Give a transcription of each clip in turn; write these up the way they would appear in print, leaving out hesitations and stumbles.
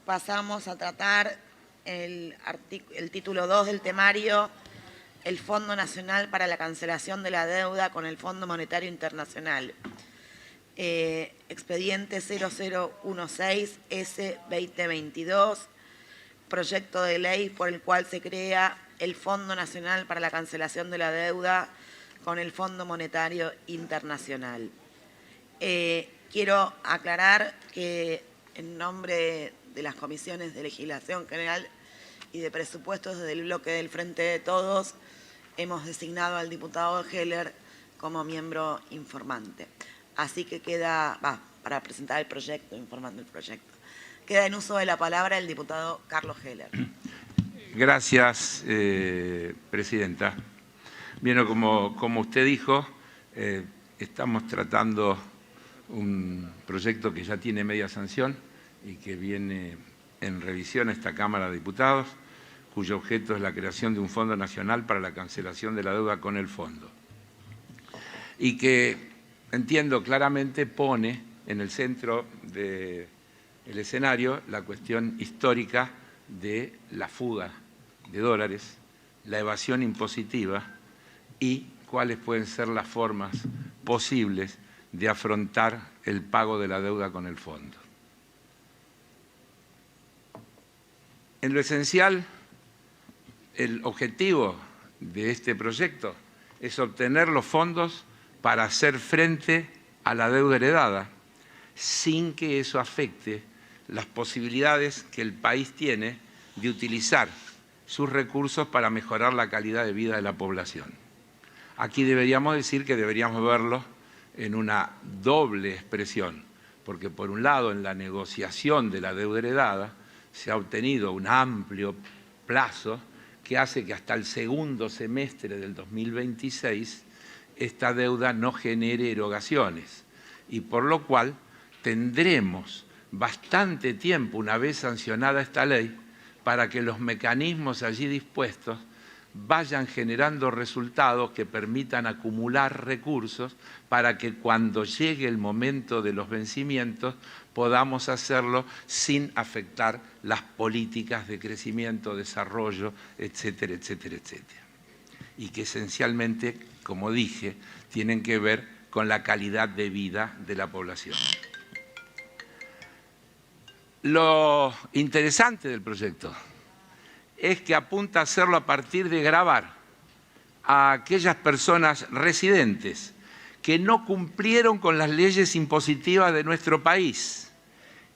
pasamos a tratar el título 2 del temario, el Fondo Nacional para la Cancelación de la Deuda con el Fondo Monetario Internacional. Expediente 0016-S-2022, proyecto de ley por el cual se crea el Fondo Nacional para la Cancelación de la Deuda con el Fondo Monetario Internacional. Quiero aclarar que en nombre de las comisiones de Legislación General y de Presupuestos del bloque del Frente de Todos, hemos designado al diputado Heller como miembro informante. Así que queda, para presentar el proyecto, informando el proyecto. Queda en uso de la palabra el diputado Carlos Heller. Gracias, presidenta. Bien, como usted dijo, estamos tratando un proyecto que ya tiene media sanción y que viene en revisión a esta Cámara de Diputados, cuyo objeto es la creación de un Fondo Nacional para la Cancelación de la Deuda con el Fondo. Y que, entiendo claramente, pone en el centro del escenario la cuestión histórica de la fuga de dólares, la evasión impositiva y cuáles pueden ser las formas posibles de afrontar el pago de la deuda con el fondo. En lo esencial, el objetivo de este proyecto es obtener los fondos para hacer frente a la deuda heredada, sin que eso afecte las posibilidades que el país tiene de utilizar sus recursos para mejorar la calidad de vida de la población. Aquí deberíamos decir que deberíamos verlo en una doble expresión, porque por un lado en la negociación de la deuda heredada se ha obtenido un amplio plazo que hace que hasta el segundo semestre del 2026 esta deuda no genere erogaciones y por lo cual tendremos bastante tiempo, una vez sancionada esta ley, para que los mecanismos allí dispuestos vayan generando resultados que permitan acumular recursos para que cuando llegue el momento de los vencimientos podamos hacerlo sin afectar las políticas de crecimiento, desarrollo, etcétera, etcétera, etcétera. Y que esencialmente, como dije, tienen que ver con la calidad de vida de la población. Lo interesante del proyecto es que apunta a hacerlo a partir de gravar a aquellas personas residentes que no cumplieron con las leyes impositivas de nuestro país,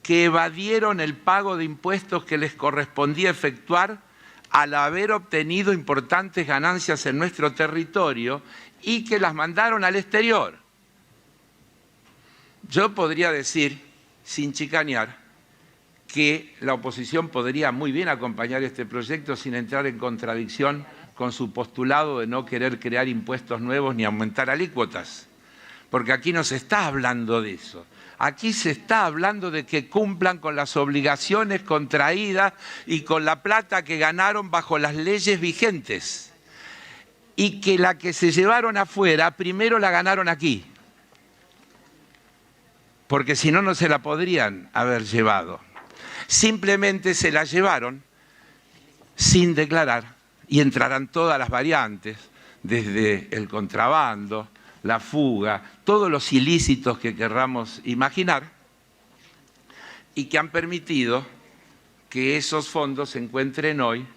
que evadieron el pago de impuestos que les correspondía efectuar al haber obtenido importantes ganancias en nuestro territorio y que las mandaron al exterior. Yo podría decir, sin chicanear, que la oposición podría muy bien acompañar este proyecto sin entrar en contradicción con su postulado de no querer crear impuestos nuevos ni aumentar alícuotas. Porque aquí no se está hablando de eso. Aquí se está hablando de que cumplan con las obligaciones contraídas y con la plata que ganaron bajo las leyes vigentes. Y que la que se llevaron afuera, primero la ganaron aquí. Porque si no, no se la podrían haber llevado. Simplemente se la llevaron sin declarar y entrarán todas las variantes, desde el contrabando, la fuga, todos los ilícitos que querramos imaginar y que han permitido que esos fondos se encuentren hoy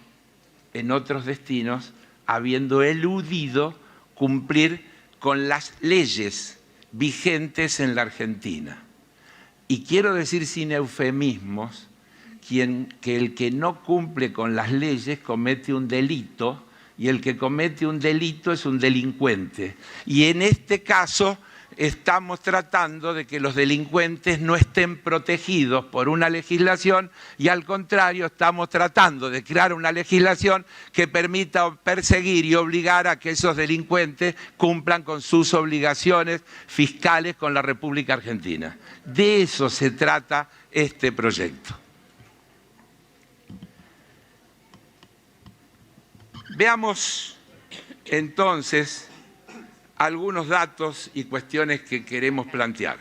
en otros destinos, habiendo eludido cumplir con las leyes vigentes en la Argentina. Y quiero decir sin eufemismos que el que no cumple con las leyes comete un delito y el que comete un delito es un delincuente. Y en este caso estamos tratando de que los delincuentes no estén protegidos por una legislación y al contrario estamos tratando de crear una legislación que permita perseguir y obligar a que esos delincuentes cumplan con sus obligaciones fiscales con la República Argentina. De eso se trata este proyecto. Veamos entonces algunos datos y cuestiones que queremos plantear.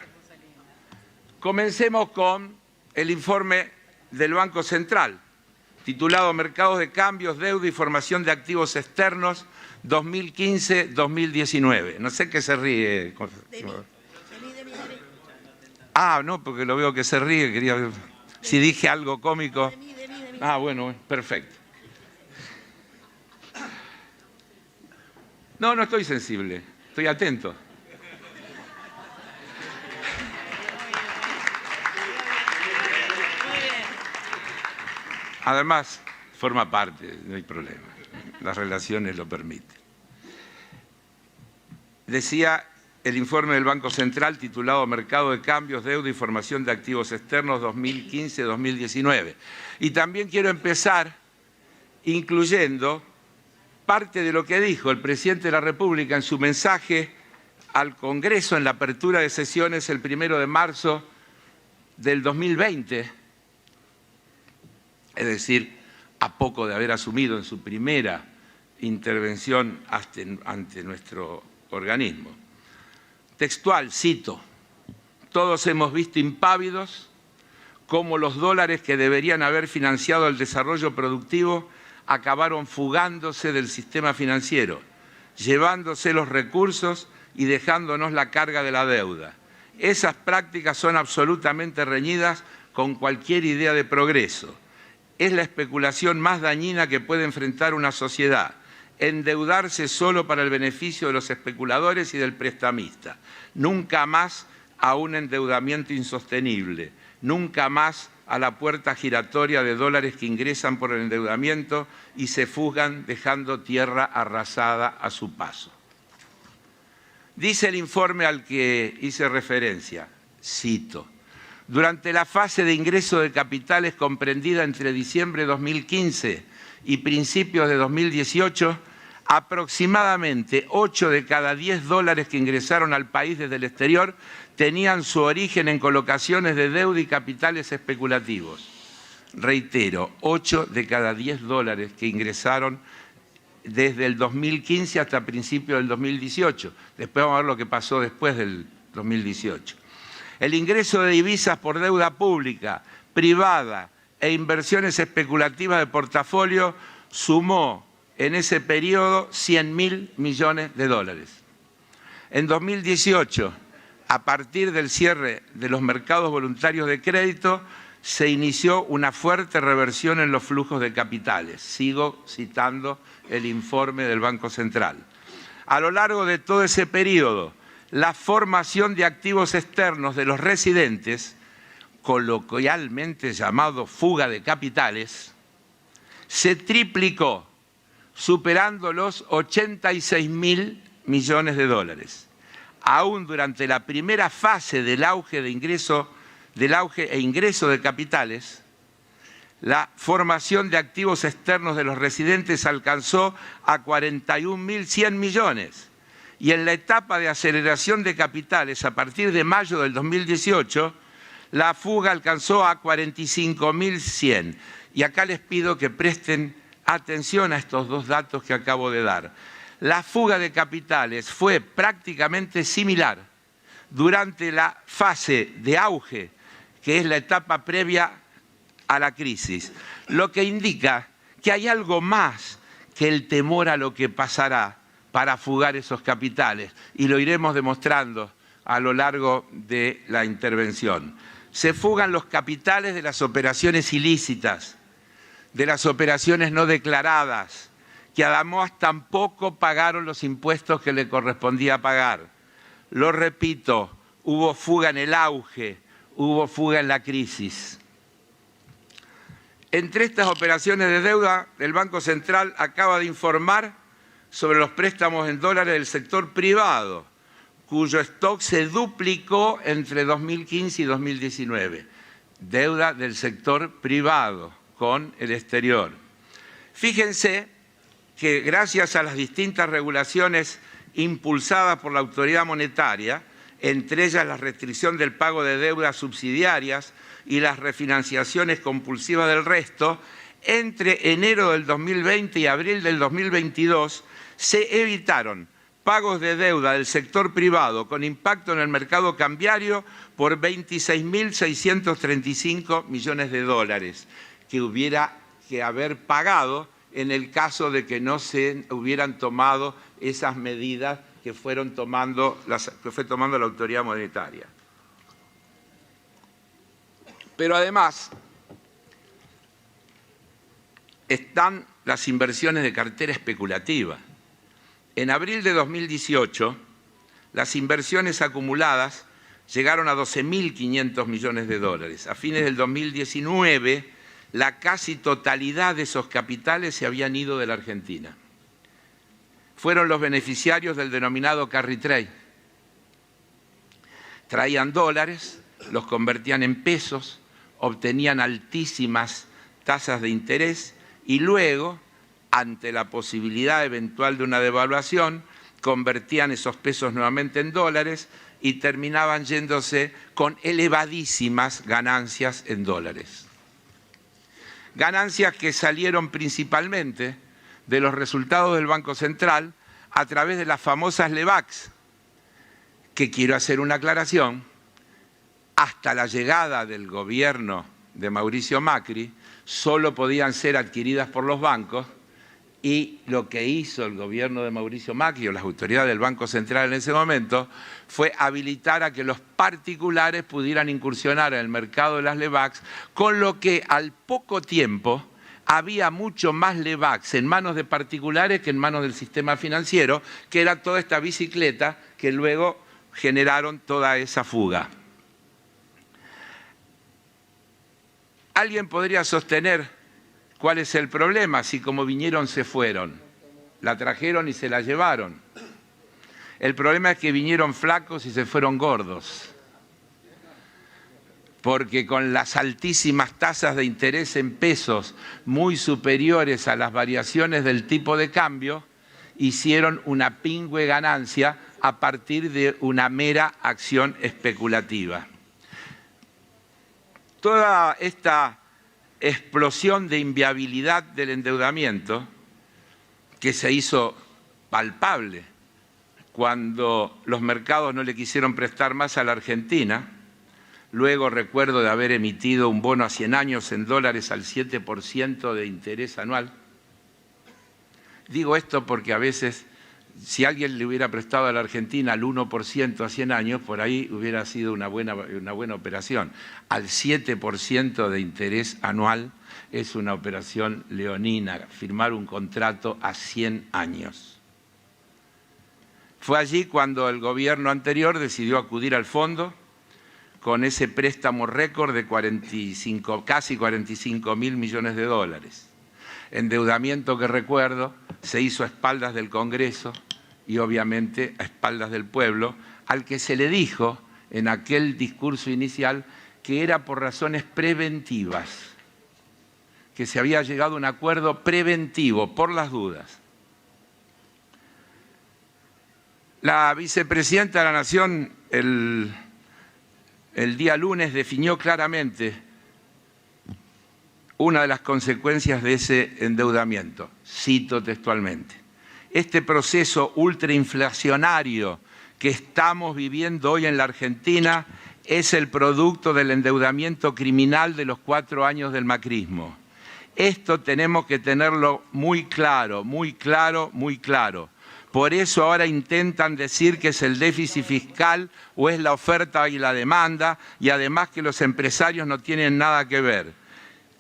Comencemos con el informe del Banco Central, titulado Mercados de Cambios, Deuda y Formación de Activos Externos 2015-2019. No sé qué se ríe. Ah, no, porque lo veo que se ríe. Quería ver si dije algo cómico. Ah, bueno, perfecto. No, no estoy sensible, estoy atento. Además, forma parte, no hay problema. Las relaciones lo permiten. Decía el informe del Banco Central titulado Mercado de Cambios, Deuda y Formación de Activos Externos 2015-2019. Y también quiero empezar incluyendo parte de lo que dijo el presidente de la República en su mensaje al Congreso en la apertura de sesiones el 1 de marzo del 2020, es decir, a poco de haber asumido en su primera intervención ante nuestro organismo. Textual, cito, todos hemos visto impávidos cómo los dólares que deberían haber financiado el desarrollo productivo acabaron fugándose del sistema financiero, llevándose los recursos y dejándonos la carga de la deuda. Esas prácticas son absolutamente reñidas con cualquier idea de progreso. Es la especulación más dañina que puede enfrentar una sociedad. Endeudarse solo para el beneficio de los especuladores y del prestamista. Nunca más a un endeudamiento insostenible. Nunca más a la puerta giratoria de dólares que ingresan por el endeudamiento y se fugan dejando tierra arrasada a su paso. Dice el informe al que hice referencia, cito, durante la fase de ingreso de capitales comprendida entre diciembre de 2015 y principios de 2018, aproximadamente 8 de cada 10 dólares que ingresaron al país desde el exterior tenían su origen en colocaciones de deuda y capitales especulativos. Reitero, 8 de cada 10 dólares que ingresaron desde el 2015 hasta principios del 2018. Después vamos a ver lo que pasó después del 2018. El ingreso de divisas por deuda pública, privada e inversiones especulativas de portafolio sumó en ese periodo 100.000 millones de dólares. En 2018, a partir del cierre de los mercados voluntarios de crédito, se inició una fuerte reversión en los flujos de capitales. Sigo citando el informe del Banco Central. A lo largo de todo ese periodo, la formación de activos externos de los residentes, coloquialmente llamado fuga de capitales, se triplicó, superando los 86.000 millones de dólares. Aún durante la primera fase del auge e ingreso de capitales, la formación de activos externos de los residentes alcanzó a 41.100 millones. Y en la etapa de aceleración de capitales, a partir de mayo del 2018, la fuga alcanzó a 45.100. Y acá les pido que presten atención a estos dos datos que acabo de dar. La fuga de capitales fue prácticamente similar durante la fase de auge, que es la etapa previa a la crisis, lo que indica que hay algo más que el temor a lo que pasará para fugar esos capitales, y lo iremos demostrando a lo largo de la intervención. Se fugan los capitales de las operaciones ilícitas, de las operaciones no declaradas, que además tampoco pagaron los impuestos que le correspondía pagar. Lo repito, hubo fuga en el auge, hubo fuga en la crisis. Entre estas operaciones de deuda, el Banco Central acaba de informar sobre los préstamos en dólares del sector privado, cuyo stock se duplicó entre 2015 y 2019. Deuda del sector privado con el exterior. Fíjense que gracias a las distintas regulaciones impulsadas por la autoridad monetaria, entre ellas la restricción del pago de deudas subsidiarias y las refinanciaciones compulsivas del resto, entre enero del 2020 y abril del 2022 se evitaron pagos de deuda del sector privado con impacto en el mercado cambiario por 26.635 millones de dólares, que hubiera que haber pagado en el caso de que no se hubieran tomado esas medidas que fue tomando la autoridad monetaria. Pero además están las inversiones de cartera especulativa. En abril de 2018, las inversiones acumuladas llegaron a 12.500 millones de dólares. A fines del 2019, la casi totalidad de esos capitales se habían ido de la Argentina. Fueron los beneficiarios del denominado carry trade. Traían dólares, los convertían en pesos, obtenían altísimas tasas de interés y luego, ante la posibilidad eventual de una devaluación, convertían esos pesos nuevamente en dólares y terminaban yéndose con elevadísimas ganancias en dólares. Ganancias que salieron principalmente de los resultados del Banco Central a través de las famosas LEBACs, que quiero hacer una aclaración, hasta la llegada del gobierno de Mauricio Macri, solo podían ser adquiridas por los bancos, y lo que hizo el gobierno de Mauricio Macri o las autoridades del Banco Central en ese momento fue habilitar a que los particulares pudieran incursionar en el mercado de las LEBACs, con lo que al poco tiempo había mucho más LEBACs en manos de particulares que en manos del sistema financiero, que era toda esta bicicleta que luego generaron toda esa fuga. Alguien podría sostener cuál es el problema, si como vinieron se fueron, la trajeron y se la llevaron. El problema es que vinieron flacos y se fueron gordos, porque con las altísimas tasas de interés en pesos muy superiores a las variaciones del tipo de cambio, hicieron una pingüe ganancia a partir de una mera acción especulativa. Toda esta explosión de inviabilidad del endeudamiento, que se hizo palpable cuando los mercados no le quisieron prestar más a la Argentina. Luego recuerdo de haber emitido un bono a 100 años en dólares al 7% de interés anual. Digo esto porque a veces, si alguien le hubiera prestado a la Argentina al 1% a 100 años, por ahí hubiera sido una buena operación. Al 7% de interés anual es una operación leonina, firmar un contrato a 100 años. Fue allí cuando el gobierno anterior decidió acudir al fondo con ese préstamo récord de casi 45.000 millones de dólares. Endeudamiento que recuerdo se hizo a espaldas del Congreso y obviamente a espaldas del pueblo, al que se le dijo en aquel discurso inicial que era por razones preventivas, que se había llegado a un acuerdo preventivo por las dudas. La vicepresidenta de la Nación el día lunes definió claramente una de las consecuencias de ese endeudamiento. Cito textualmente: este proceso ultrainflacionario que estamos viviendo hoy en la Argentina es el producto del endeudamiento criminal de los 4 años del macrismo. Esto tenemos que tenerlo muy claro, muy claro, muy claro. Por eso ahora intentan decir que es el déficit fiscal o es la oferta y la demanda, y además que los empresarios no tienen nada que ver.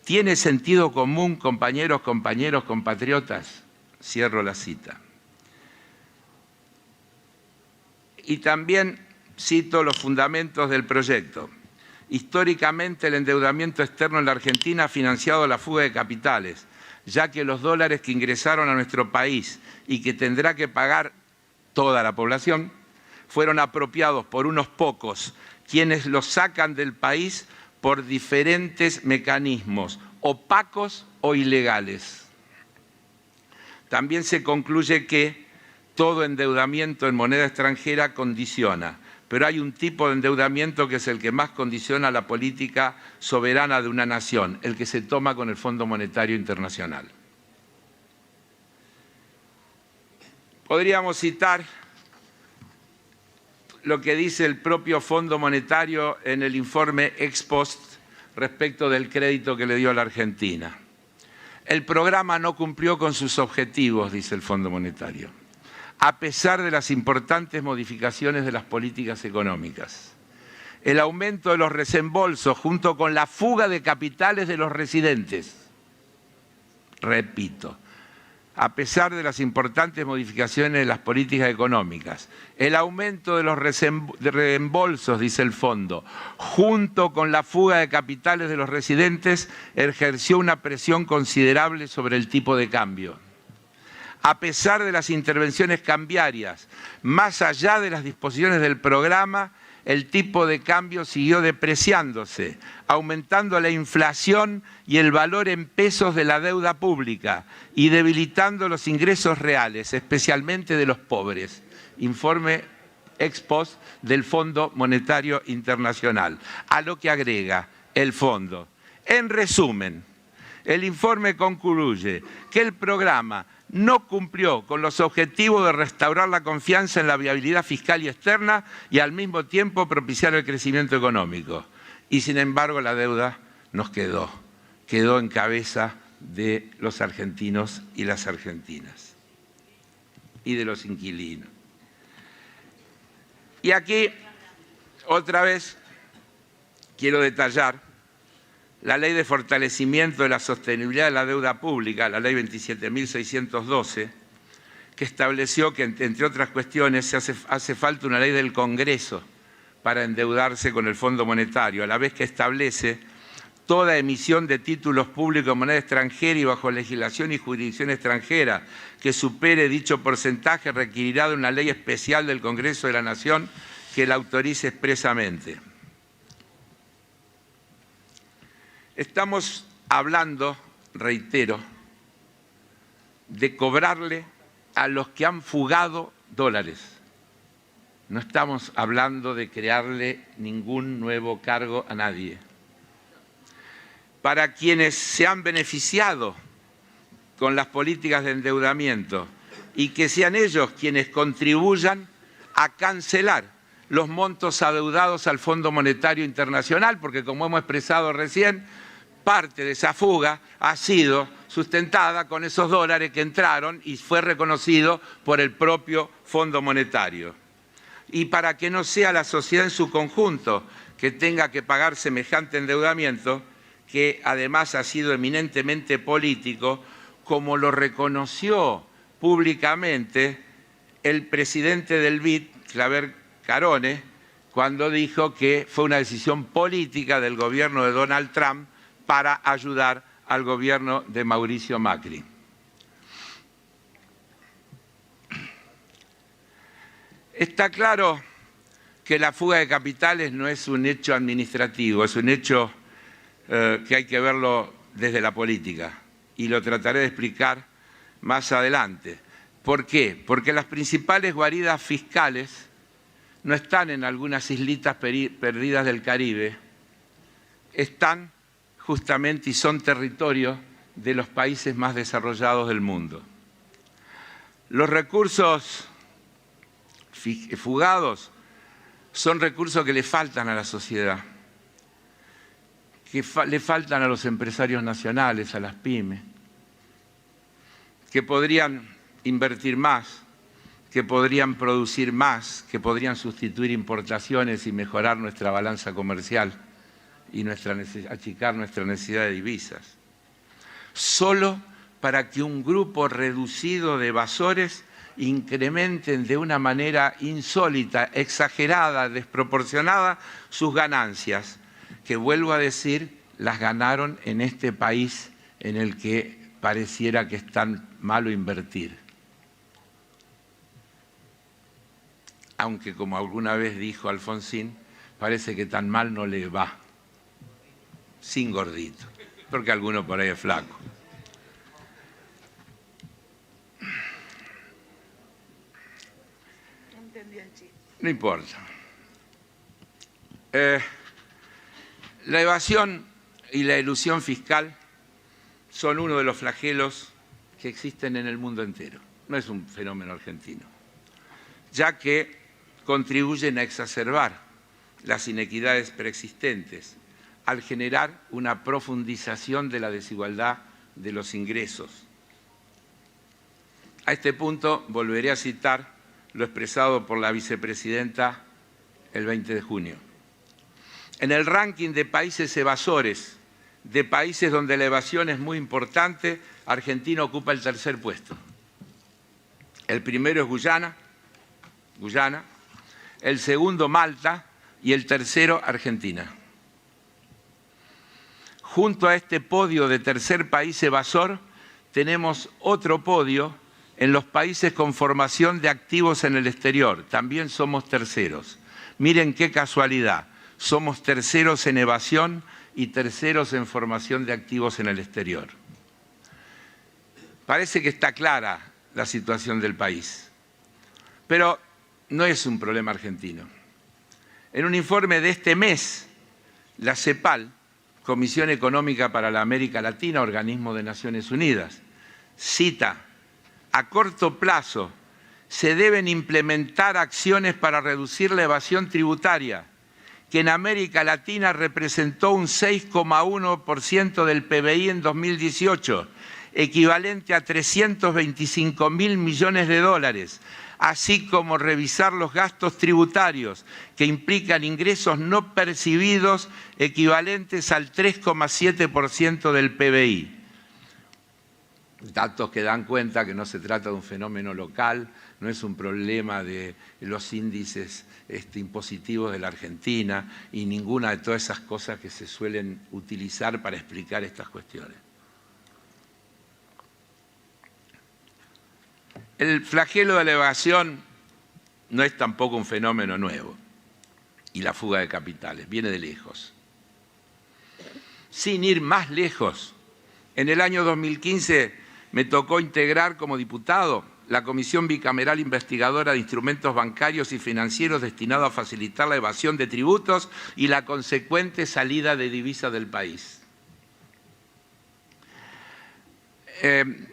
¿Tiene sentido común, compañeros, compatriotas? Cierro la cita. Y también cito los fundamentos del proyecto. Históricamente el endeudamiento externo en la Argentina ha financiado la fuga de capitales, ya que los dólares que ingresaron a nuestro país y que tendrá que pagar toda la población, fueron apropiados por unos pocos, quienes los sacan del país por diferentes mecanismos, opacos o ilegales. También se concluye que todo endeudamiento en moneda extranjera condiciona, pero hay un tipo de endeudamiento que es el que más condiciona la política soberana de una nación, el que se toma con el Fondo Monetario Internacional. Podríamos citar lo que dice el propio Fondo Monetario en el informe ex post respecto del crédito que le dio a la Argentina. El programa no cumplió con sus objetivos, dice el Fondo Monetario, a pesar de las importantes modificaciones de las políticas económicas. El aumento de los resembolsos junto con la fuga de capitales de los residentes. Repito, a pesar de las importantes modificaciones de las políticas económicas, el aumento de los reembolsos, dice el fondo, junto con la fuga de capitales de los residentes, ejerció una presión considerable sobre el tipo de cambio. A pesar de las intervenciones cambiarias, más allá de las disposiciones del programa, el tipo de cambio siguió depreciándose, aumentando la inflación y el valor en pesos de la deuda pública y debilitando los ingresos reales, especialmente de los pobres. Informe ex post del Fondo Monetario Internacional. A lo que agrega el fondo. En resumen, el informe concluye que el programa no cumplió con los objetivos de restaurar la confianza en la viabilidad fiscal y externa y al mismo tiempo propiciar el crecimiento económico. Y sin embargo la deuda nos quedó en cabeza de los argentinos y las argentinas y de los inquilinos. Y aquí otra vez quiero detallar la Ley de Fortalecimiento de la Sostenibilidad de la Deuda Pública, la Ley 27.612, que estableció que, entre otras cuestiones, hace falta una ley del Congreso para endeudarse con el Fondo Monetario, a la vez que establece toda emisión de títulos públicos en moneda extranjera y bajo legislación y jurisdicción extranjera que supere dicho porcentaje requerirá de una ley especial del Congreso de la Nación que la autorice expresamente. Estamos hablando, reitero, de cobrarle a los que han fugado dólares. No estamos hablando de crearle ningún nuevo cargo a nadie. Para quienes se han beneficiado con las políticas de endeudamiento y que sean ellos quienes contribuyan a cancelar los montos adeudados al Fondo Monetario Internacional, porque como hemos expresado recién, parte de esa fuga ha sido sustentada con esos dólares que entraron y fue reconocido por el propio Fondo Monetario. Y para que no sea la sociedad en su conjunto que tenga que pagar semejante endeudamiento, que además ha sido eminentemente político, como lo reconoció públicamente el presidente del BID, Claver Carone, cuando dijo que fue una decisión política del gobierno de Donald Trump para ayudar al gobierno de Mauricio Macri. Está claro que la fuga de capitales no es un hecho administrativo, es un hecho que hay que verlo desde la política y lo trataré de explicar más adelante. ¿Por qué? Porque las principales guaridas fiscales no están en algunas islitas perdidas del Caribe, están justamente y son territorio de los países más desarrollados del mundo. Los recursos fugados son recursos que le faltan a la sociedad, que le faltan a los empresarios nacionales, a las pymes, que podrían invertir más, que podrían producir más, que podrían sustituir importaciones y mejorar nuestra balanza comercial y achicar nuestra necesidad de divisas. Solo para que un grupo reducido de evasores incrementen de una manera insólita, exagerada, desproporcionada sus ganancias, que vuelvo a decir, las ganaron en este país en el que pareciera que es tan malo invertir. Aunque, como alguna vez dijo Alfonsín, parece que tan mal no le va. Sin gordito, porque alguno por ahí es flaco. No entendí el chiste. No importa. La evasión y la elusión fiscal son uno de los flagelos que existen en el mundo entero. No es un fenómeno argentino, ya que contribuyen a exacerbar las inequidades preexistentes al generar una profundización de la desigualdad de los ingresos. A este punto volveré a citar lo expresado por la vicepresidenta el 20 de junio. En el ranking de países evasores, de países donde la evasión es muy importante, Argentina ocupa el tercer puesto. El primero es Guyana, el segundo Malta y el tercero Argentina. Junto a este podio de tercer país evasor, tenemos otro podio en los países con formación de activos en el exterior. También somos terceros. Miren qué casualidad, somos terceros en evasión y terceros en formación de activos en el exterior. Parece que está clara la situación del país, pero no es un problema argentino. En un informe de este mes, la CEPAL, Comisión Económica para la América Latina, organismo de Naciones Unidas, cita: a corto plazo se deben implementar acciones para reducir la evasión tributaria, que en América Latina representó un 6,1% del PBI en 2018, equivalente a 325.000 millones de dólares, así como revisar los gastos tributarios que implican ingresos no percibidos equivalentes al 3,7% del PBI. Datos que dan cuenta que no se trata de un fenómeno local, no es un problema de los índices impositivos de la Argentina y ninguna de todas esas cosas que se suelen utilizar para explicar estas cuestiones. El flagelo de la evasión no es tampoco un fenómeno nuevo, y la fuga de capitales viene de lejos. Sin ir más lejos, en el año 2015 me tocó integrar como diputado la Comisión Bicameral Investigadora de Instrumentos Bancarios y Financieros destinado a facilitar la evasión de tributos y la consecuente salida de divisas del país.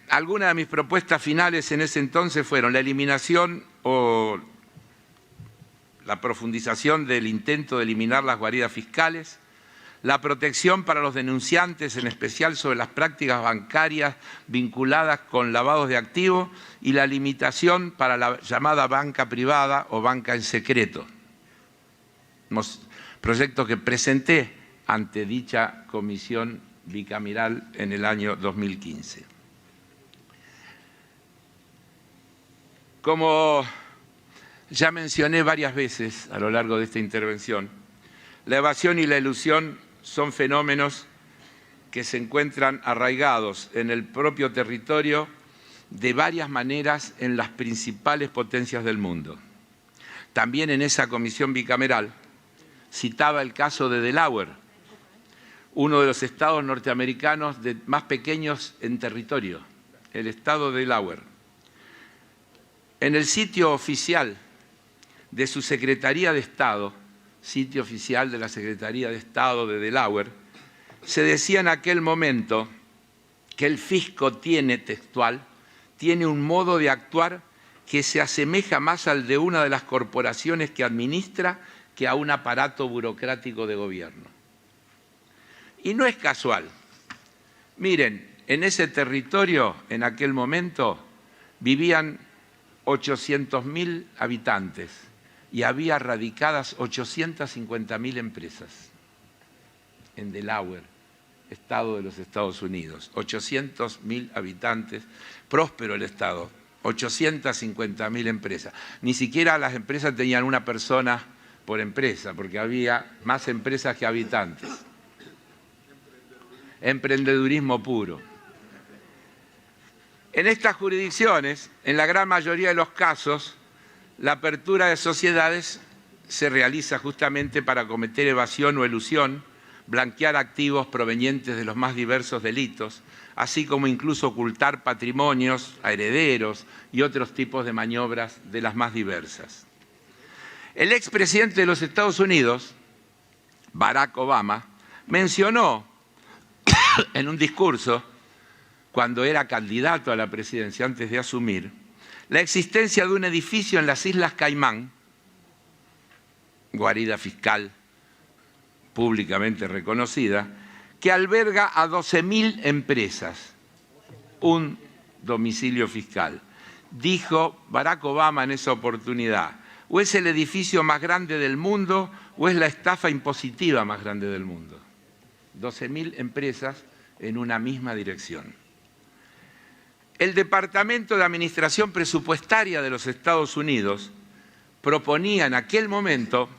Algunas de mis propuestas finales en ese entonces fueron la eliminación o la profundización del intento de eliminar las guaridas fiscales, la protección para los denunciantes, en especial sobre las prácticas bancarias vinculadas con lavados de activos, y la limitación para la llamada banca privada o banca en secreto. Proyecto que presenté ante dicha comisión bicameral en el año 2015. Como ya mencioné varias veces a lo largo de esta intervención, la evasión y la elusión son fenómenos que se encuentran arraigados en el propio territorio de varias maneras en las principales potencias del mundo. También en esa comisión bicameral citaba el caso de Delaware, uno de los estados norteamericanos más pequeños en territorio, el estado de Delaware. En el sitio oficial de su Secretaría de Estado, sitio oficial de la Secretaría de Estado de Delaware, se decía en aquel momento que el fisco tiene un modo de actuar que se asemeja más al de una de las corporaciones que administra que a un aparato burocrático de gobierno. Y no es casual. Miren, en ese territorio, en aquel momento, vivían 800.000 habitantes y había radicadas 850.000 empresas en Delaware, estado de los Estados Unidos. 800.000 habitantes, próspero el estado, 850.000 empresas. Ni siquiera las empresas tenían una persona por empresa, porque había más empresas que habitantes. Emprendedurismo puro. En estas jurisdicciones, en la gran mayoría de los casos, la apertura de sociedades se realiza justamente para cometer evasión o elusión, blanquear activos provenientes de los más diversos delitos, así como incluso ocultar patrimonios a herederos y otros tipos de maniobras de las más diversas. El expresidente de los Estados Unidos, Barack Obama, mencionó en un discurso, cuando era candidato a la presidencia antes de asumir, la existencia de un edificio en las Islas Caimán, guarida fiscal públicamente reconocida, que alberga a 12.000 empresas, un domicilio fiscal. Dijo Barack Obama en esa oportunidad, o es el edificio más grande del mundo o es la estafa impositiva más grande del mundo. 12.000 empresas en una misma dirección. El Departamento de Administración Presupuestaria de los Estados Unidos proponía en aquel momento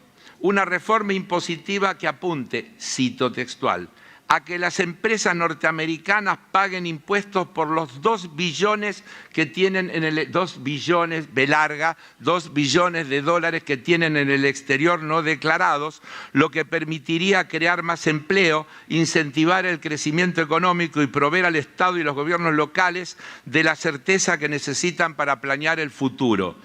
una reforma impositiva que apunte, cito textual, a que las empresas norteamericanas paguen impuestos por los 2 billones que tienen en el 2 billones de dólares que tienen en el exterior no declarados, lo que permitiría crear más empleo, incentivar el crecimiento económico y proveer al Estado y los gobiernos locales de la certeza que necesitan para planear el futuro.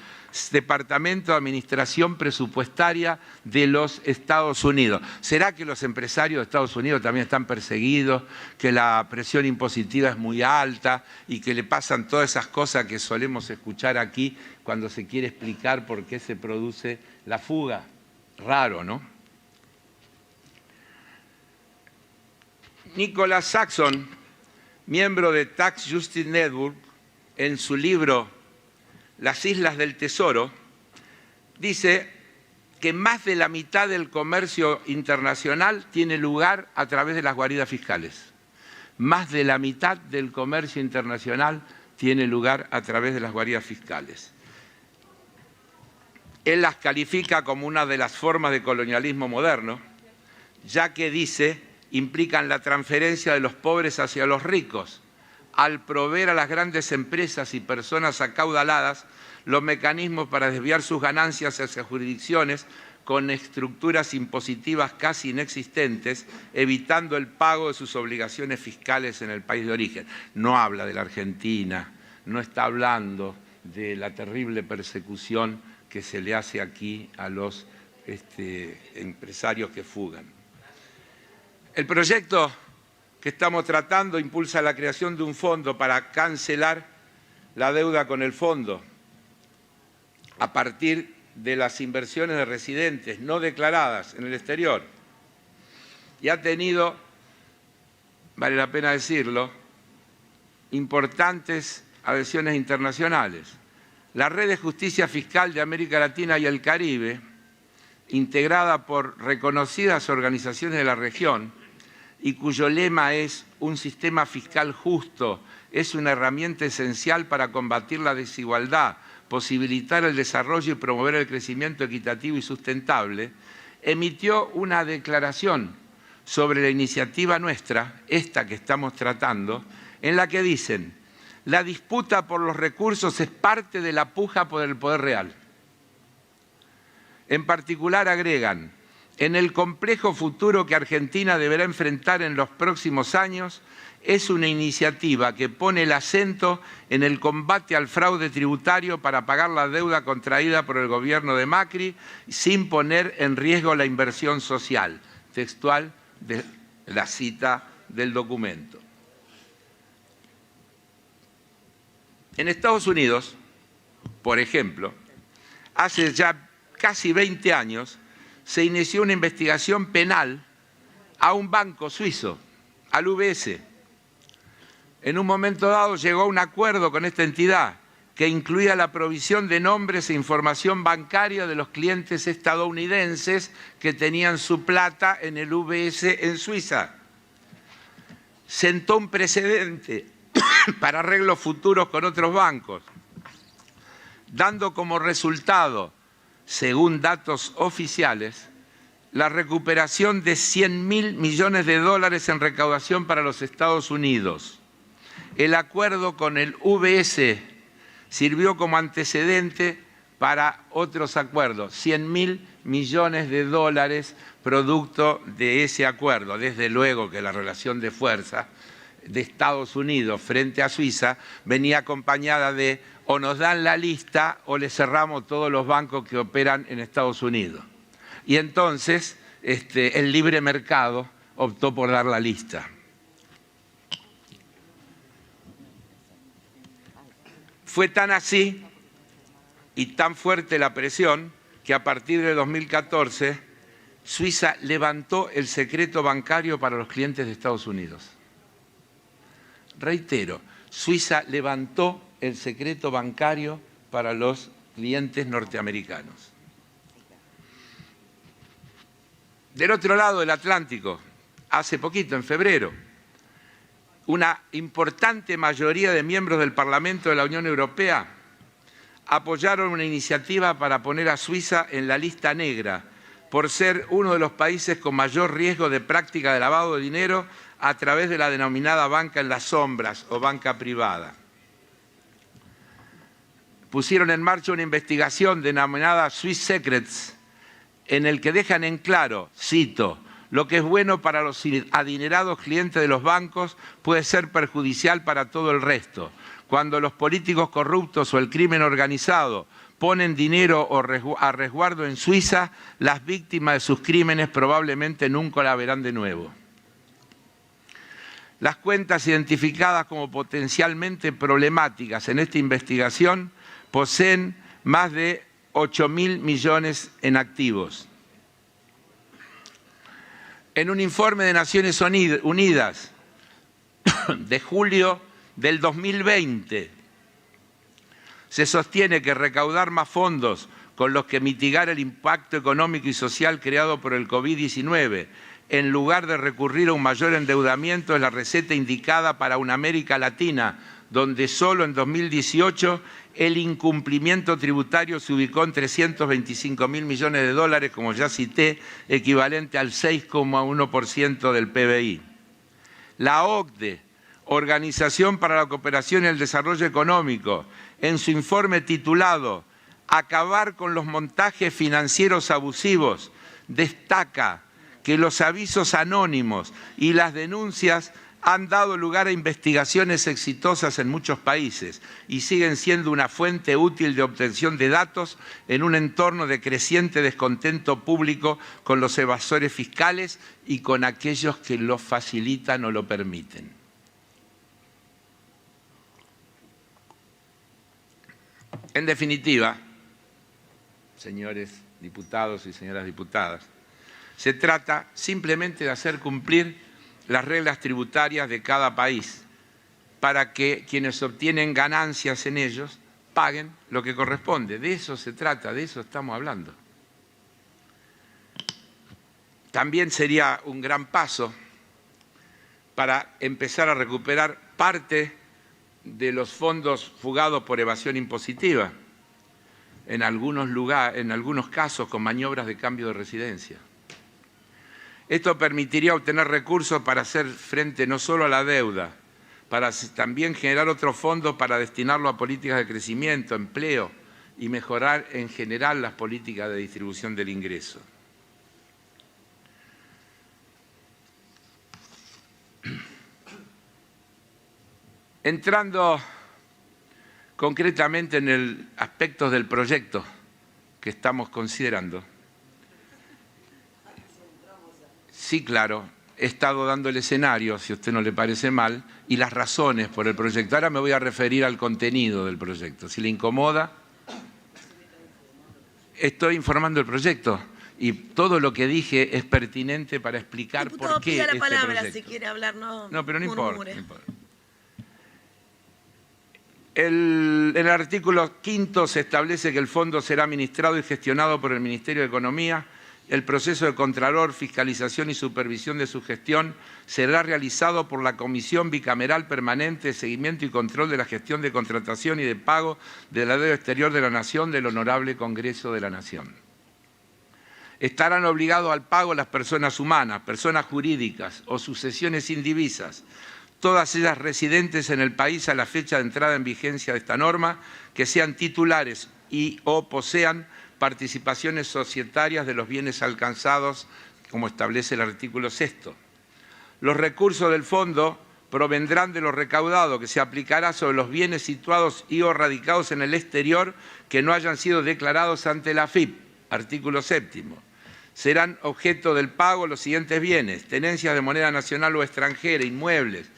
Departamento de Administración Presupuestaria de los Estados Unidos. ¿Será que los empresarios de Estados Unidos también están perseguidos, que la presión impositiva es muy alta y que le pasan todas esas cosas que solemos escuchar aquí cuando se quiere explicar por qué se produce la fuga? Raro, ¿no? Nicholas Saxon, miembro de Tax Justice Network, en su libro Las Islas del Tesoro, dice que más de la mitad del comercio internacional tiene lugar a través de las guaridas fiscales. Más de la mitad del comercio internacional tiene lugar a través de las guaridas fiscales. Él las califica como una de las formas de colonialismo moderno, ya que dice, implican la transferencia de los pobres hacia los ricos, al proveer a las grandes empresas y personas acaudaladas los mecanismos para desviar sus ganancias hacia jurisdicciones con estructuras impositivas casi inexistentes, evitando el pago de sus obligaciones fiscales en el país de origen. No habla de la Argentina, no está hablando de la terrible persecución que se le hace aquí a los empresarios que fugan. El proyecto que estamos tratando impulsa la creación de un fondo para cancelar la deuda con el fondo a partir de las inversiones de residentes no declaradas en el exterior. Y ha tenido, vale la pena decirlo, importantes adhesiones internacionales. La Red de Justicia Fiscal de América Latina y el Caribe, integrada por reconocidas organizaciones de la región, y cuyo lema es un sistema fiscal justo, es una herramienta esencial para combatir la desigualdad, posibilitar el desarrollo y promover el crecimiento equitativo y sustentable, emitió una declaración sobre la iniciativa nuestra, esta que estamos tratando, en la que dicen: la disputa por los recursos es parte de la puja por el poder real. En particular agregan: en el complejo futuro que Argentina deberá enfrentar en los próximos años, es una iniciativa que pone el acento en el combate al fraude tributario para pagar la deuda contraída por el gobierno de Macri sin poner en riesgo la inversión social. Textual de la cita del documento. En Estados Unidos, por ejemplo, hace ya casi 20 años, se inició una investigación penal a un banco suizo, al UBS. En un momento dado llegó a un acuerdo con esta entidad que incluía la provisión de nombres e información bancaria de los clientes estadounidenses que tenían su plata en el UBS en Suiza. Sentó un precedente para arreglos futuros con otros bancos, dando como resultado, según datos oficiales, la recuperación de 100.000 millones de dólares en recaudación para los Estados Unidos. El acuerdo con el UBS sirvió como antecedente para otros acuerdos, 100.000 millones de dólares producto de ese acuerdo. Desde luego que la relación de fuerza de Estados Unidos frente a Suiza venía acompañada de: o nos dan la lista o le cerramos todos los bancos que operan en Estados Unidos. Y entonces el libre mercado optó por dar la lista. Fue tan así y tan fuerte la presión que a partir de 2014 Suiza levantó el secreto bancario para los clientes de Estados Unidos. Reitero, Suiza levantó el secreto bancario para los clientes norteamericanos. Del otro lado del Atlántico, hace poquito, en febrero, una importante mayoría de miembros del Parlamento de la Unión Europea apoyaron una iniciativa para poner a Suiza en la lista negra por ser uno de los países con mayor riesgo de práctica de lavado de dinero a través de la denominada banca en las sombras o banca privada. Pusieron en marcha una investigación denominada Swiss Secrets, en el que dejan en claro, cito, lo que es bueno para los adinerados clientes de los bancos puede ser perjudicial para todo el resto. Cuando los políticos corruptos o el crimen organizado ponen dinero a resguardo en Suiza, las víctimas de sus crímenes probablemente nunca la verán de nuevo. Las cuentas identificadas como potencialmente problemáticas en esta investigación poseen más de 8.000 millones en activos. En un informe de Naciones Unidas de julio del 2020, se sostiene que recaudar más fondos con los que mitigar el impacto económico y social creado por el COVID-19, en lugar de recurrir a un mayor endeudamiento, es la receta indicada para una América Latina, donde solo en 2018 el incumplimiento tributario se ubicó en 325.000 millones de dólares, como ya cité, equivalente al 6,1% del PBI. La OCDE, Organización para la Cooperación y el Desarrollo Económico, en su informe titulado «Acabar con los montajes financieros abusivos», destaca que los avisos anónimos y las denuncias han dado lugar a investigaciones exitosas en muchos países y siguen siendo una fuente útil de obtención de datos en un entorno de creciente descontento público con los evasores fiscales y con aquellos que lo facilitan o lo permiten. En definitiva, señores diputados y señoras diputadas, se trata simplemente de hacer cumplir las reglas tributarias de cada país para que quienes obtienen ganancias en ellos paguen lo que corresponde. De eso se trata, de eso estamos hablando. También sería un gran paso para empezar a recuperar parte de los fondos fugados por evasión impositiva, en algunos casos con maniobras de cambio de residencia. Esto permitiría obtener recursos para hacer frente no solo a la deuda, para también generar otros fondos para destinarlo a políticas de crecimiento, empleo y mejorar en general las políticas de distribución del ingreso. Entrando concretamente en el aspecto del proyecto que estamos considerando. Sí, claro, he estado dando el escenario, si a usted no le parece mal, y las razones por el proyecto. Ahora me voy a referir al contenido del proyecto. Si le incomoda, estoy informando el proyecto y todo lo que dije es pertinente para explicar por qué este proyecto. Palabra, si quiere hablar, no, pero no importa. En el artículo 5 se establece que el fondo será administrado y gestionado por el Ministerio de Economía. El proceso de contralor, fiscalización y supervisión de su gestión será realizado por la Comisión Bicameral Permanente de Seguimiento y Control de la Gestión de Contratación y de Pago de la Deuda Exterior de la Nación del Honorable Congreso de la Nación. Estarán obligados al pago las personas humanas, personas jurídicas o sucesiones indivisas, todas ellas residentes en el país a la fecha de entrada en vigencia de esta norma, que sean titulares y o posean participaciones societarias de los bienes alcanzados, como establece el artículo 6. Los recursos del fondo provendrán de lo recaudado, que se aplicará sobre los bienes situados y o radicados en el exterior que no hayan sido declarados ante la AFIP, artículo 7. Serán objeto del pago los siguientes bienes: tenencias de moneda nacional o extranjera, inmuebles,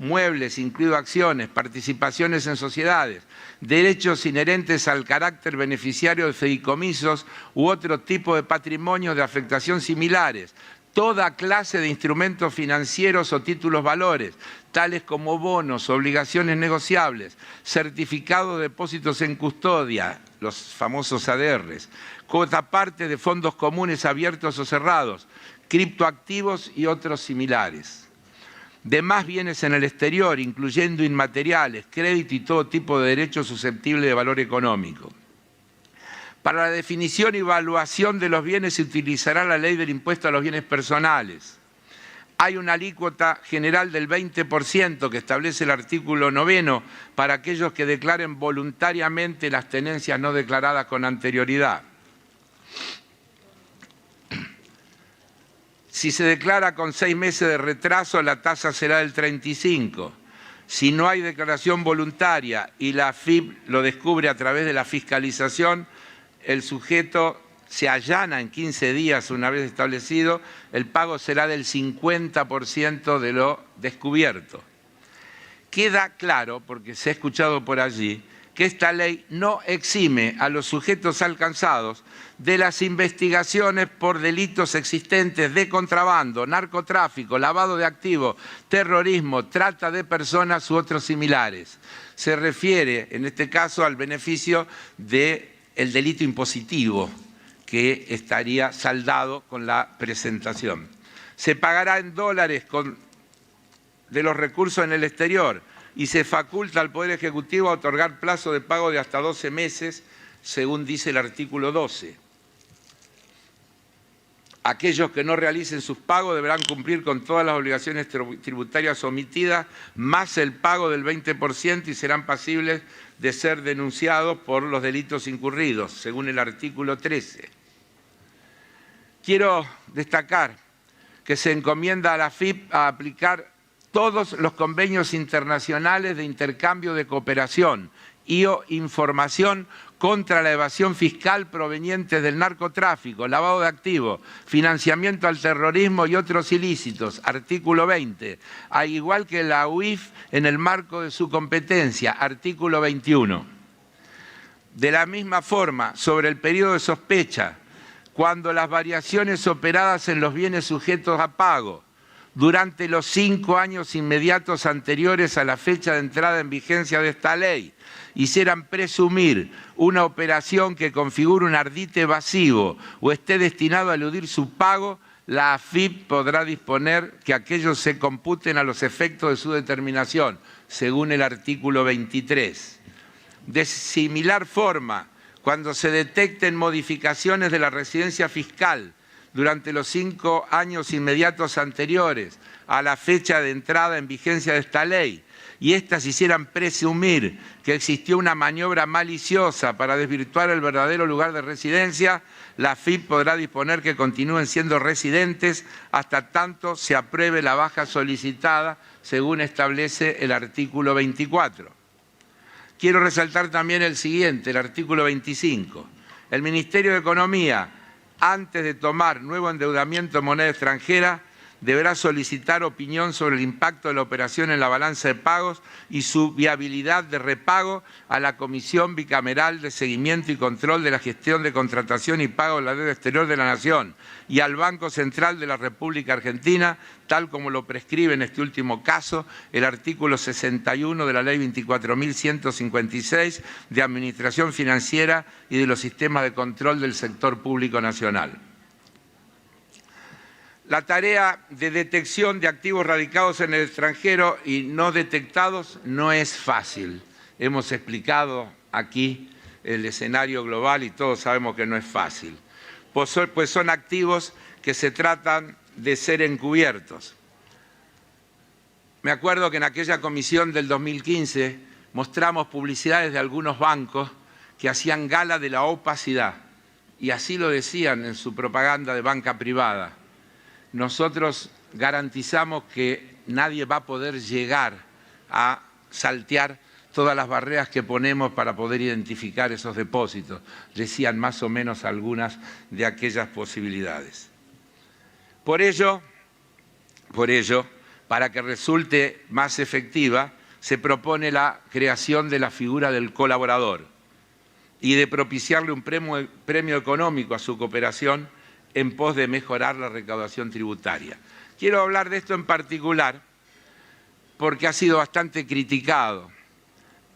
muebles, incluido acciones, participaciones en sociedades, derechos inherentes al carácter beneficiario de fideicomisos u otro tipo de patrimonio de afectación similares, toda clase de instrumentos financieros o títulos valores, tales como bonos, obligaciones negociables, certificados de depósitos en custodia, los famosos ADRs, cuota parte de fondos comunes abiertos o cerrados, criptoactivos y otros similares. Demás bienes en el exterior, incluyendo inmateriales, crédito y todo tipo de derechos susceptibles de valor económico. Para la definición y evaluación de los bienes se utilizará la ley del impuesto a los bienes personales. Hay una alícuota general del 20% que establece el artículo 9 para aquellos que declaren voluntariamente las tenencias no declaradas con anterioridad. Si se declara con 6 meses de retraso, la tasa será del 35%. Si no hay declaración voluntaria y la AFIP lo descubre a través de la fiscalización, el sujeto se allana en 15 días una vez establecido, el pago será del 50% de lo descubierto. Queda claro, porque se ha escuchado por allí, que esta ley no exime a los sujetos alcanzados de las investigaciones por delitos existentes de contrabando, narcotráfico, lavado de activos, terrorismo, trata de personas u otros similares. Se refiere, en este caso, al beneficio del delito impositivo que estaría saldado con la presentación. Se pagará en dólares de los recursos en el exterior y se faculta al Poder Ejecutivo a otorgar plazo de pago de hasta 12 meses, según dice el artículo 12. Aquellos que no realicen sus pagos deberán cumplir con todas las obligaciones tributarias omitidas, más el pago del 20% y serán pasibles de ser denunciados por los delitos incurridos, según el artículo 13. Quiero destacar que se encomienda a la AFIP a aplicar todos los convenios internacionales de intercambio de cooperación y o información contra la evasión fiscal proveniente del narcotráfico, lavado de activos, financiamiento al terrorismo y otros ilícitos, artículo 20, al igual que la UIF en el marco de su competencia, artículo 21. De la misma forma, sobre el periodo de sospecha, cuando las variaciones operadas en los bienes sujetos a pago durante los 5 años inmediatos anteriores a la fecha de entrada en vigencia de esta ley hicieran presumir una operación que configure un ardite evasivo o esté destinado a eludir su pago, la AFIP podrá disponer que aquellos se computen a los efectos de su determinación, según el artículo 23. De similar forma, cuando se detecten modificaciones de la residencia fiscal durante los 5 años inmediatos anteriores a la fecha de entrada en vigencia de esta ley, y éstas hicieran presumir que existió una maniobra maliciosa para desvirtuar el verdadero lugar de residencia, la AFIP podrá disponer que continúen siendo residentes hasta tanto se apruebe la baja solicitada, según establece el artículo 24. Quiero resaltar también el siguiente, el artículo 25. El Ministerio de Economía, antes de tomar nuevo endeudamiento en moneda extranjera, deberá solicitar opinión sobre el impacto de la operación en la balanza de pagos y su viabilidad de repago a la Comisión Bicameral de Seguimiento y Control de la Gestión de Contratación y Pago de la Deuda Exterior de la Nación y al Banco Central de la República Argentina, tal como lo prescribe en este último caso el artículo 61 de la Ley 24.156 de Administración Financiera y de los Sistemas de Control del Sector Público Nacional. La tarea de detección de activos radicados en el extranjero y no detectados no es fácil. Hemos explicado aquí el escenario global y todos sabemos que no es fácil, pues son activos que se tratan de ser encubiertos. Me acuerdo que en aquella comisión del 2015 mostramos publicidades de algunos bancos que hacían gala de la opacidad y así lo decían en su propaganda de banca privada. Nosotros garantizamos que nadie va a poder llegar a saltear todas las barreras que ponemos para poder identificar esos depósitos. Decían más o menos algunas de aquellas posibilidades. Por ello, para que resulte más efectiva, se propone la creación de la figura del colaborador y de propiciarle un premio económico a su cooperación en pos de mejorar la recaudación tributaria. Quiero hablar de esto en particular porque ha sido bastante criticado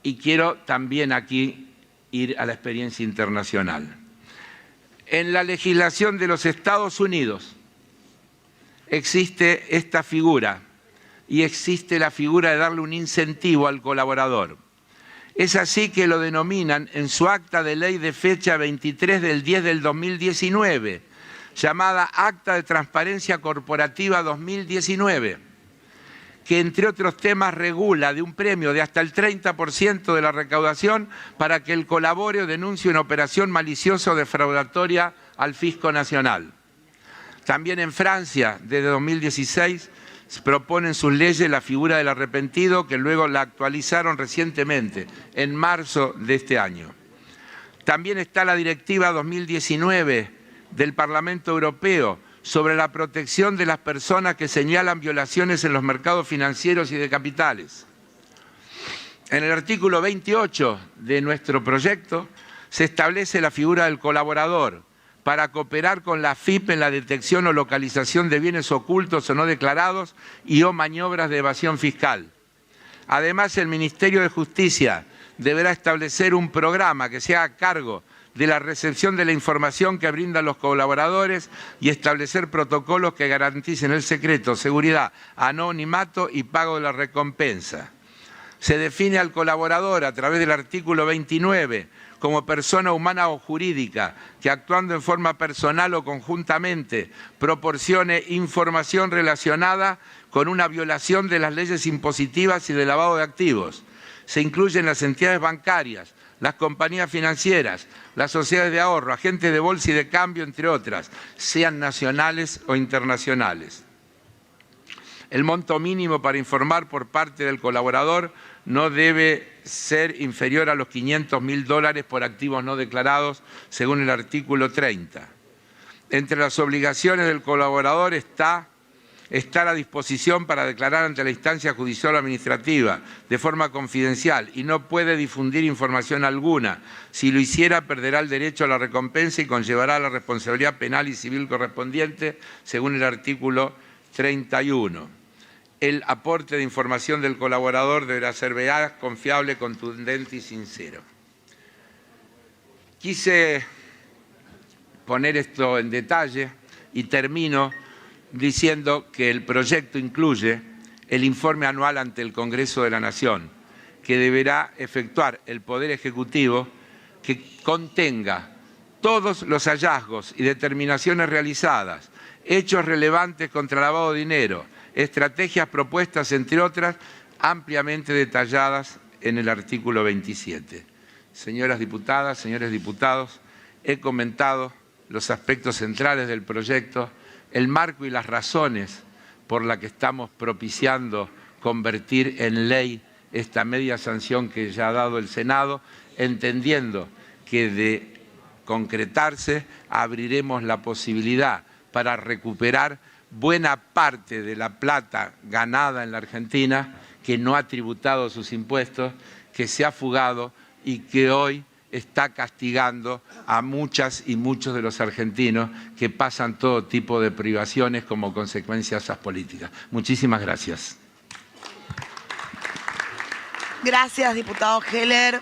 y quiero también aquí ir a la experiencia internacional. En la legislación de los Estados Unidos existe esta figura y existe la figura de darle un incentivo al colaborador. Es así que lo denominan en su acta de ley de fecha 23 del 10 del 2019, llamada Acta de Transparencia Corporativa 2019, que entre otros temas regula de un premio de hasta el 30% de la recaudación para que el colaborador denuncie una operación maliciosa o defraudatoria al Fisco Nacional. También en Francia, desde 2016, se propone en sus leyes la figura del arrepentido, que luego la actualizaron recientemente, en marzo de este año. También está la Directiva 2019 del Parlamento Europeo sobre la protección de las personas que señalan violaciones en los mercados financieros y de capitales. En el artículo 28 de nuestro proyecto se establece la figura del colaborador para cooperar con la AFIP en la detección o localización de bienes ocultos o no declarados y o maniobras de evasión fiscal. Además, el Ministerio de Justicia deberá establecer un programa que se haga cargo de la recepción de la información que brindan los colaboradores y establecer protocolos que garanticen el secreto, seguridad, anonimato y pago de la recompensa. Se define al colaborador a través del artículo 29 como persona humana o jurídica que actuando en forma personal o conjuntamente proporcione información relacionada con una violación de las leyes impositivas y de lavado de activos. Se incluyen las entidades bancarias, las compañías financieras, las sociedades de ahorro, agentes de bolsa y de cambio, entre otras, sean nacionales o internacionales. El monto mínimo para informar por parte del colaborador no debe ser inferior a los $500.000 por activos no declarados, según el artículo 30. Entre las obligaciones del colaborador está estar a disposición para declarar ante la instancia judicial o administrativa de forma confidencial y no puede difundir información alguna. Si lo hiciera, perderá el derecho a la recompensa y conllevará la responsabilidad penal y civil correspondiente, según el artículo 31. El aporte de información del colaborador deberá ser veraz, confiable, contundente y sincero. Quise poner esto en detalle y termino diciendo que el proyecto incluye el informe anual ante el Congreso de la Nación, que deberá efectuar el Poder Ejecutivo, que contenga todos los hallazgos y determinaciones realizadas, hechos relevantes contra el lavado de dinero, estrategias propuestas, entre otras, ampliamente detalladas en el artículo 27. Señoras diputadas, señores diputados, he comentado los aspectos centrales del proyecto, el marco y las razones por las que estamos propiciando convertir en ley esta media sanción que ya ha dado el Senado, entendiendo que de concretarse abriremos la posibilidad para recuperar buena parte de la plata ganada en la Argentina, que no ha tributado sus impuestos, que se ha fugado y que hoy está castigando a muchas y muchos de los argentinos que pasan todo tipo de privaciones como consecuencia de esas políticas. Muchísimas gracias. Gracias, diputado Heller.